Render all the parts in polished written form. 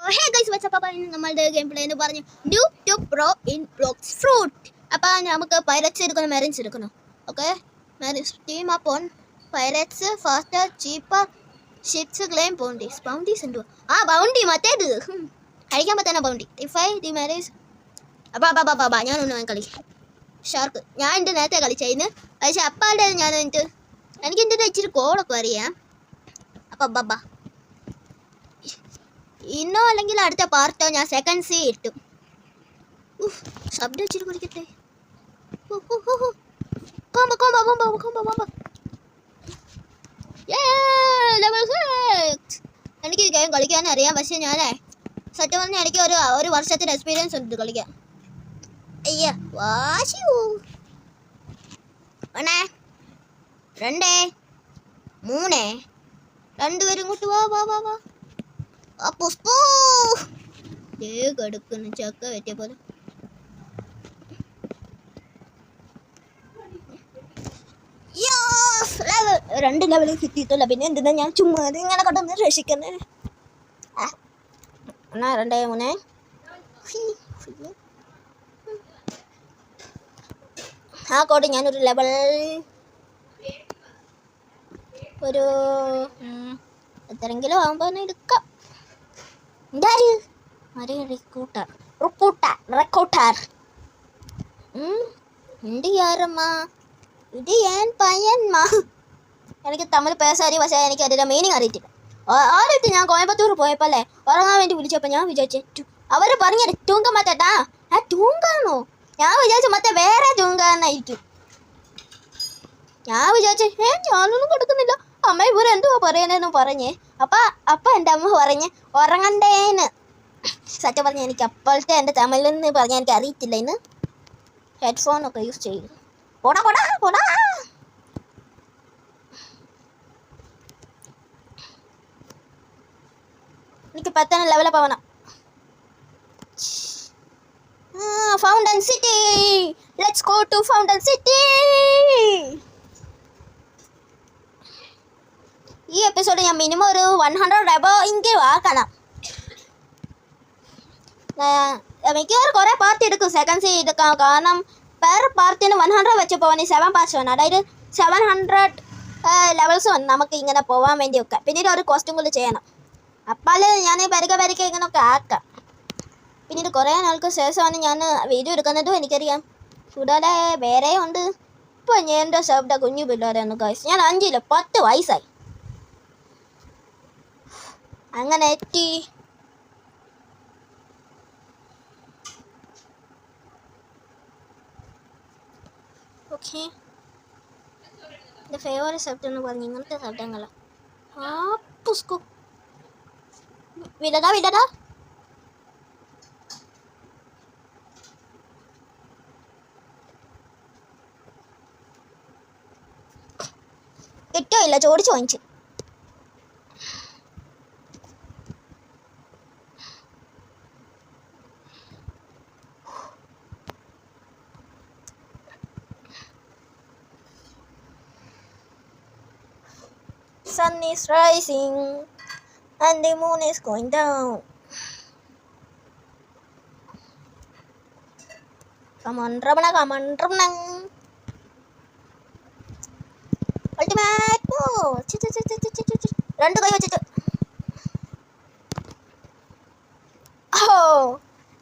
Hey guys watts up ഇന്ന് നമ്മളുടെ game play എന്ന് പറഞ്ഞു new to pro in Blox fruit. അപ്പോൾ നമുക്ക് പൈററ്റ്സ് എടുക്കണം, മെറിൻസ് എടുക്കണം. Okay, team up on pirates faster cheaper ships claim bounties. Bounties ഉണ്ടോ? ആ ബൗണ്ടി മറ്റേത് കഴിക്കാൻ പറ്റുന്ന ബൗണ്ടി. Defy the marriage. അപ്പാ ഞാനൊന്ന് കളി ഷാർക്ക്. ഞാൻ എൻ്റെ നേരത്തെ കളിച്ചായിരുന്നു, പക്ഷേ അപ്പാളുടെ ഞാൻ എനിക്ക് എൻ്റെ ഇച്ചിരി കോഡൊക്കെ അറിയാം. അപ്പം ഇന്നോ അല്ലെങ്കിൽ അടുത്ത പാർട്ടോ ഞാൻ സെക്കൻഡ് സി ഇട്ടു. ശബ്ദം ഇച്ചിരി കുടിക്കട്ടെ. എനിക്ക് ഈ ഗെയിം കളിക്കാൻ അറിയാം, പക്ഷെ ഞാനേ സത്യം പറഞ്ഞാൽ എനിക്ക് ഒരു വർഷത്തിന് എക്സ്പീരിയൻസ് ഉണ്ട് കളിക്കാൻ. അയ്യ വാശിയോ. 1 2 3 രണ്ടുപേരും ഇങ്ങോട്ട് വാ. ആ പുഷ്പൂ കിടക്കുന്നു ചക്ക വെറ്റിയ പോലെ. രണ്ട് ലെവലിൽ കിട്ടിയിട്ടില്ല, പിന്നെ എന്തിനാ ഞാൻ ചുമ്മാ ഇങ്ങനെ കണ്ടൊന്ന് രക്ഷിക്കുന്നേ. 1 2 3 ആ കോഡ് ഞാനൊരു ലെവൽ ഒരു എത്രയെങ്കിലും ആകുമ്പോൾ ഒന്ന് എടുക്കാം. ഇത് യാരമ്മാ, ഇത് ഏൻ പയ്യന്മാ. എനിക്ക് തമിഴ് പേശാരി, പക്ഷേ എനിക്ക് അതിൻ്റെ മീനിങ് അറിയത്തില്ല. ആദ്യത്തെ ഞാൻ കോയമ്പത്തൂർ പോയപ്പോൾ അല്ലേ ഉറങ്ങാൻ വേണ്ടി വിളിച്ചപ്പോൾ ഞാൻ വിചാരിച്ചു അവർ പറഞ്ഞത് തൂങ്ക മത്തേട്ടാ. തൂങ്കാണോ? ഞാൻ വിചാരിച്ചു മറ്റേ വേറെ തൂങ്കാന്നായിരിക്കും. ഞാൻ വിചാരിച്ചു ഞാനൊന്നും കൊടുക്കുന്നില്ല, അമ്മ ഇവരെന്തുവാ പറയുന്നതെന്ന് പറഞ്ഞേ. അപ്പം എൻ്റെ അമ്മ പറഞ്ഞ് ഉറങ്ങണ്ടേന്ന്. സത്യം പറഞ്ഞാൽ എനിക്ക് അപ്പോഴത്തെ എൻ്റെ തമിഴെന്ന് പറഞ്ഞാൽ എനിക്ക് അറിയത്തില്ല. ഇന്ന് ഹെഡ്ഫോണൊക്കെ യൂസ് ചെയ്യും. പോടാ എനിക്ക് 10 ലെവലിൽ പോകണം. Fountain City, let's go to Fountain City. ഈ എപ്പിസോഡ് ഞാൻ മിനിമം ഒരു 100 എബോ എങ്കിലും ആക്കണം. മിക്കവാറും കുറേ പാർട്ടി എടുക്കും, സെക്കൻഡ് സി എടുക്കാം. കാരണം പെർ പാർട്ടിന് 100 വെച്ച് പോകാൻ 7 പാർട്സ് വേണം. അതായത് 700 ലെവൽസ് വേണം നമുക്ക് ഇങ്ങനെ പോകാൻ വേണ്ടിയൊക്കെ. പിന്നീട് ഒരു കോസ്റ്റ്യൂം കൂടി ചെയ്യണം. അപ്പോൾ ഞാൻ പരിക്കെ ഇങ്ങനെയൊക്കെ ആക്കാം. പിന്നീട് കുറേ നാൾക്ക് ശേഷമാണ് ഞാൻ വീഡിയോ എടുക്കുന്നതും എനിക്കറിയാം. കൂടാതെ വേറെ ഉണ്ട്. ഇപ്പോൾ ഞാൻ എൻ്റെ ശബ്ദ കുഞ്ഞു പിള്ളേരാണ് ഗൈസ്. ഞാൻ 5 10 വയസ്സായി. അങ്ങനെ എത്തി. ഓക്കെ, എൻ്റെ ഫേവറേറ്റ് ശബ്ദം എന്ന് പറഞ്ഞ് ഇങ്ങനത്തെ ശബ്ദങ്ങളാണ്. പുസ്കു വിടടാ കിട്ടോ ഇല്ല, ചോദിച്ചു വാങ്ങിച്ചു. Sun is rising and the moon is going down. Come on, Ramana. Ultimate move. രണ്ട് കൈ വെച്ചിട്ട്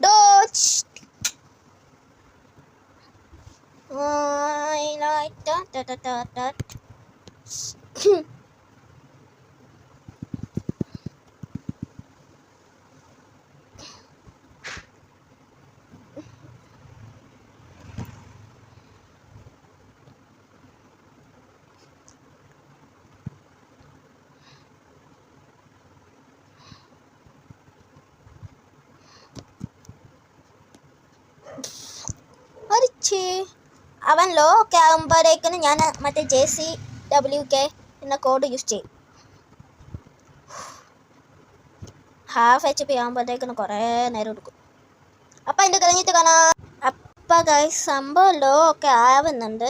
dodge. I like that. അവൻ ലോ ഒക്കെ ആകുമ്പോഴേക്കിന് ഞാൻ മറ്റേ JCWK എന്ന കോഡ് യൂസ് ചെയ്യും. ഹാഫ് HP ആകുമ്പോഴത്തേക്കിന് കുറേ നേരം എടുക്കും. അപ്പം അതിൻ്റെ കഴിഞ്ഞിട്ട് കാണാം. അപ്പം ഗൈസ് സംഭവം ലോ ഒക്കെ ആവുന്നുണ്ട്.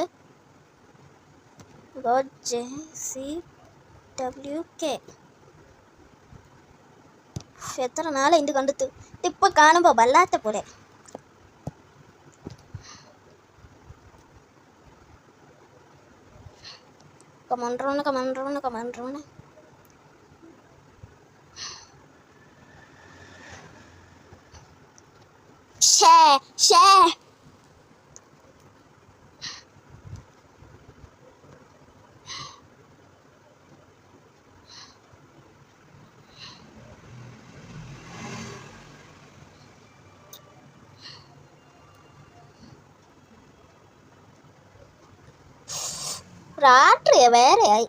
JCWK എത്ര നാളെ ഇത് കണ്ടെത്തു. ഇതിപ്പോൾ കാണുമ്പോൾ വല്ലാത്ത പോലെ. കമൻട്രോണ്. ഷേ രാത്രിയാ വേറെയായി.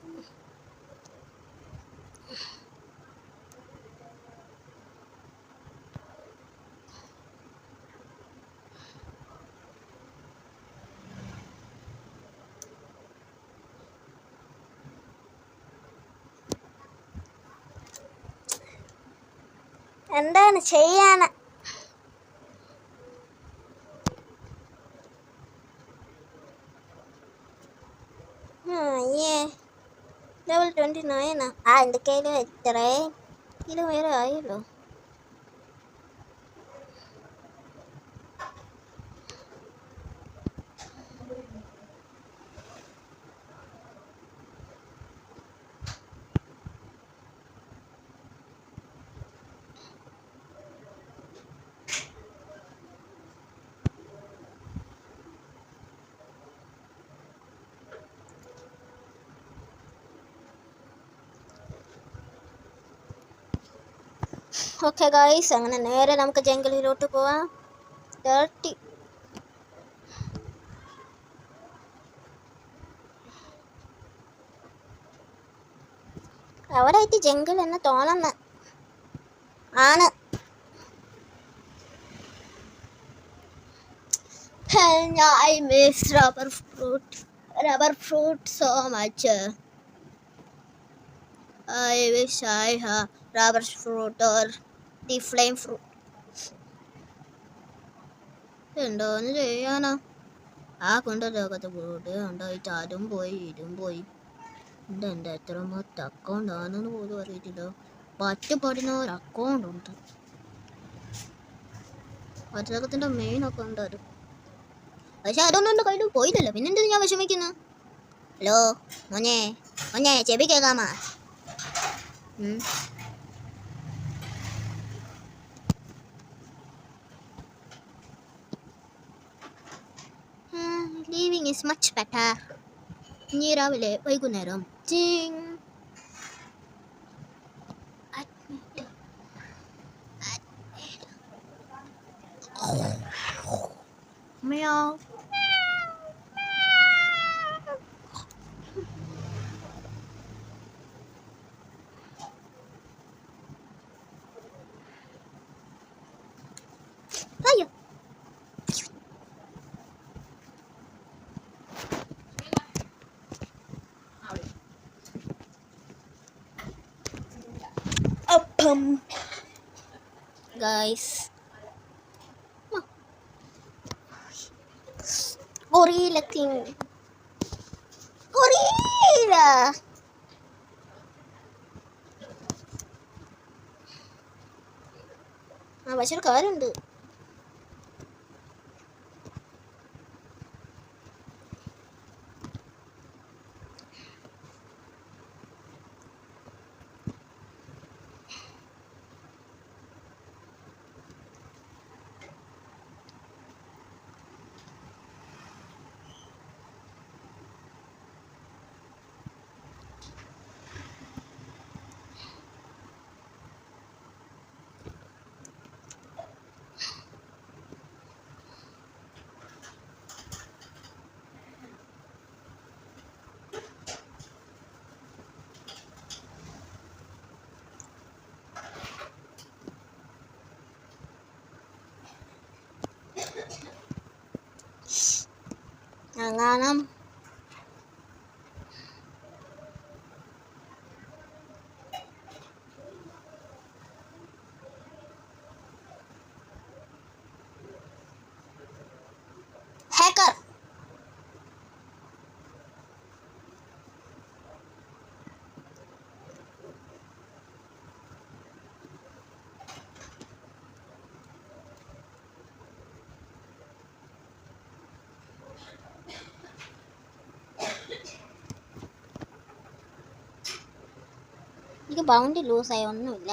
എന്താണ് ചെയ്യാന? ലെവൽ 29 എൻ്റെ കയ്യിൽ എത്രേ കിലോ വേറെ ആയല്ലോ. ഓക്കെ ഗായ്സ്, അങ്ങനെ നേരെ നമുക്ക് ജംഗിളിലോട്ട് പോവാം. 30 അവിടെയായിട്ട് ജംഗിൾ എന്ന് തോന്നുന്നു ആണ്. I miss rubber fruit so much. I wish I have rubber fruit or the flame fruit. എന്താന്ന് ചെയ്യാനാ? ആ കൊണ്ടൊക്കെ ഫ്രൂട്ട് ഉണ്ടായിട്ട് അതും പോയി ഇതും പോയി. ഇതെൻ്റെ എത്രമാത്രം അക്കൗണ്ട് ആണെന്ന് പോലും അറിയത്തില്ല. പറ്റുപടുന്ന ഒരു അക്കൗണ്ട് ഉണ്ട്. പച്ചക്കത്തിൻ്റെ മെയിൻ അക്കൗണ്ട് അത്. പക്ഷെ അതൊന്നും എൻ്റെ കയ്യിൽ പോയിട്ടില്ല. പിന്നെന്ത് ഞാൻ വിഷമിക്കുന്നു? ഹലോ മോനെ ചെവി കേൾക്കാമാ? Living is much better. ഇനി രാവിലെ വൈകുന്നേരം അയ്യോ അപ്പം ഗൈസ് gorilla thing. Gorilla. പക്ഷെ ഒരു കാര്യമുണ്ട്. Nanganam. Hacker. എനിക്ക് ബൗണ്ടി ലൂസായി ഒന്നുമില്ല.